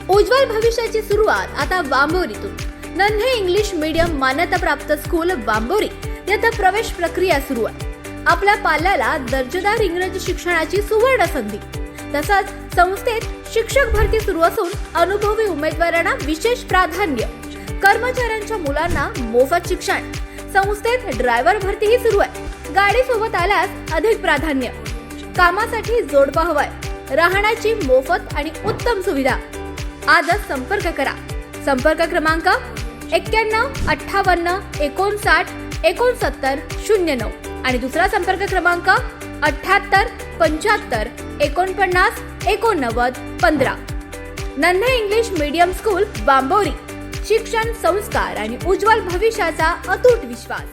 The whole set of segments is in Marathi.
उज्ज्वल भविष्याची सुरुवात आता वांबोरीतून। नन्हे इंग्लिश मीडियम मान्यताप्राप्त स्कूल वांबोरी येथे प्रवेश प्रक्रिया सुरू आहे। आपल्या पाल्याला दर्जेदार इंग्रजी शिक्षणाची सुवर्ण संधी। तसंच संस्थेत शिक्षक भरती सुरू असून अनुभवी उमेदवारांना विशेष प्राधान्य। कर्मचाऱ्यांच्या मुलांना मोफत शिक्षण। संस्थेत ड्रायव्हर भरतीही सुरू आहे। गाडी सोबत आल्यास अधिक प्राधान्य। कामासाठी जोडपा हवाय। राहण्याची मोफत आणि उत्तम सुविधा। आजच संपर्क करा। संपर्क क्रमांक 91 58 59 69 09 आणि दुसरा संपर्क क्रमांक 78 75 49 89 15। नन्हे इंग्लिश मीडियम स्कूल वांबोरी। शिक्षण, संस्कार आणि उज्ज्वल भविष्याचा अतूट विश्वास।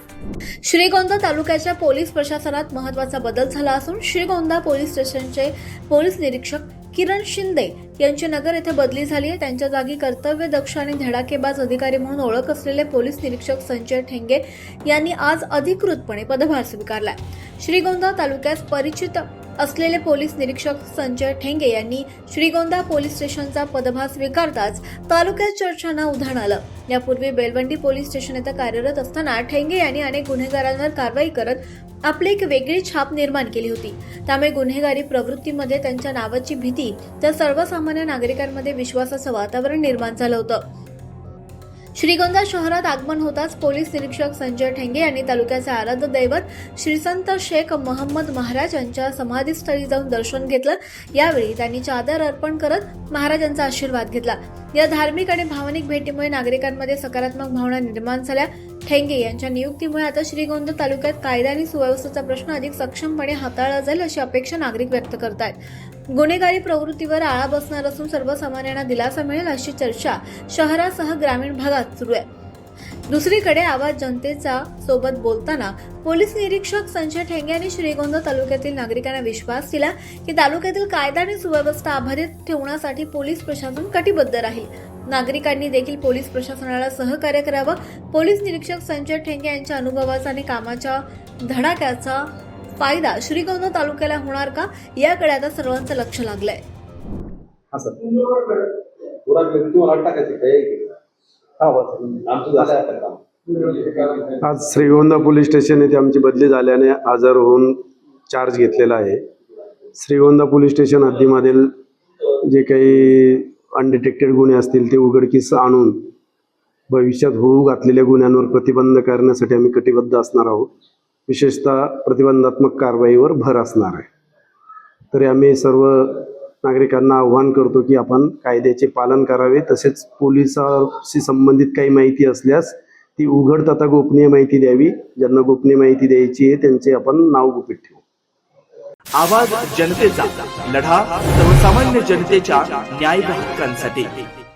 श्रीगोंदा तालुक्याच्या पोलीस प्रशासनात महत्त्वाचा बदल झाला असून श्रीगोंदा पोलीस स्टेशनचे पोलीस निरीक्षक किरण शिंदे यांची नगर येथे बदली झाली आहे। त्यांच्या जागी कर्तव्यदक्ष आणि धडाकेबाज अधिकारी म्हणून ओळख असलेले पोलीस निरीक्षक संजय ठेंगे यांनी आज अधिकृतपणे पदभार स्वीकारलाय। श्रीगोंदा तालुक्यास परिचित असलेले पोलीस निरीक्षक संजय ठेंगे यांनी श्रीगोंदा पोलीस स्टेशनचा पदभार स्वीकारताच तालुक्यात चर्चांना उधाण आलं। यापूर्वी बेलवंडी पोलीस स्टेशन येथे कार्यरत असताना ठेंगे यांनी अनेक गुन्हेगारांवर कारवाई करत आपली एक वेगळी छाप निर्माण केली होती। त्यामुळे गुन्हेगारी प्रवृत्तीमध्ये त्यांच्या नावाची भीती तर सर्वसामान्य नागरिकांमध्ये विश्वासाचं वातावरण निर्माण झालं होतं। श्रीगोंदा शहरात आगमन होताच पोलीस निरीक्षक संजय ठेंगे यांनी तालुक्याचे आराध्य दैवत श्री संत शेख मोहम्मद महाराज यांच्या समाधीस्थळी जाऊन दर्शन घेतलं। यावेळी त्यांनी चादर अर्पण करत महाराजांचा आशीर्वाद घेतला। या धार्मिक आणि भावनिक भेटीमुळे नागरिकांमध्ये सकारात्मक भावना निर्माण झाल्या। ठेंगे यांच्या नियुक्तीमुळे आता श्रीगोंदा तालुक्यात कायदा आणि सुव्यवस्थेचा प्रश्न अधिक सक्षमपणे हाताळला जाईल अशी अपेक्षा नागरिक व्यक्त करत आहेत। गुन्हेगारी प्रवृत्तीवर आळा बसणार असून सर्वसामान्यांना दिलासा मिळेल अशी चर्चा शहरासह ग्रामीण भागात सुरू आहे। दुसरीकडे आवाज जनतेचा सोबत बोलताना पोलीस निरीक्षक संजय ठेंगे यांनी श्रीगोंदा तालुक्यातील नागरिकांना विश्वास दिला की तालुक्यातील कायदा आणि सुव्यवस्था अबाधित ठेवण्यासाठी पोलीस प्रशासन कटिबद्ध राहील। नागरिकांनी देखील पोलीस प्रशासनाला सहकार्य करावं। पोलीस निरीक्षक संजय ठेंगे यांच्या अनुभवाचा आणि कामाच्या धडाक्याचा फायदा श्रीगोंदा तालुक्याला होणार का याकडे आता सर्वांचं लक्ष लागलंय। आज श्रीगोंदा पोलीस स्टेशन येथे आमची बदली झाल्याने हजर होऊन चार्ज घेतलेला आहे। श्रीगोंदा पोलीस स्टेशन हद्दीमधील जे काही अनडिटेक्टेड गुन्हे असतील ते उघडकीस आणून भविष्यात होऊ घातलेल्या गुन्ह्यांवर प्रतिबंध करण्यासाठी आम्ही कटिबद्ध असणार आहोत। विशेषतः प्रतिबंधात्मक कारवाईवर भर असणार आहे। तरी आम्ही सर्व नागरिकांना आव्हान करतो की आपण कायद्याचे पालन करावे। तसेच पोलिसांशी संबंधित काही माहिती असल्यास ती उघड तथा गोपनीय माहिती द्यावी। ज्यांना गोपनीय माहिती द्यायची आहे त्यांचे आपण नाव गुपित ठेवू। आवाज जनतेचा, लढा सर्वसामान्य जनतेच्या न्याय हक्कांसाठी।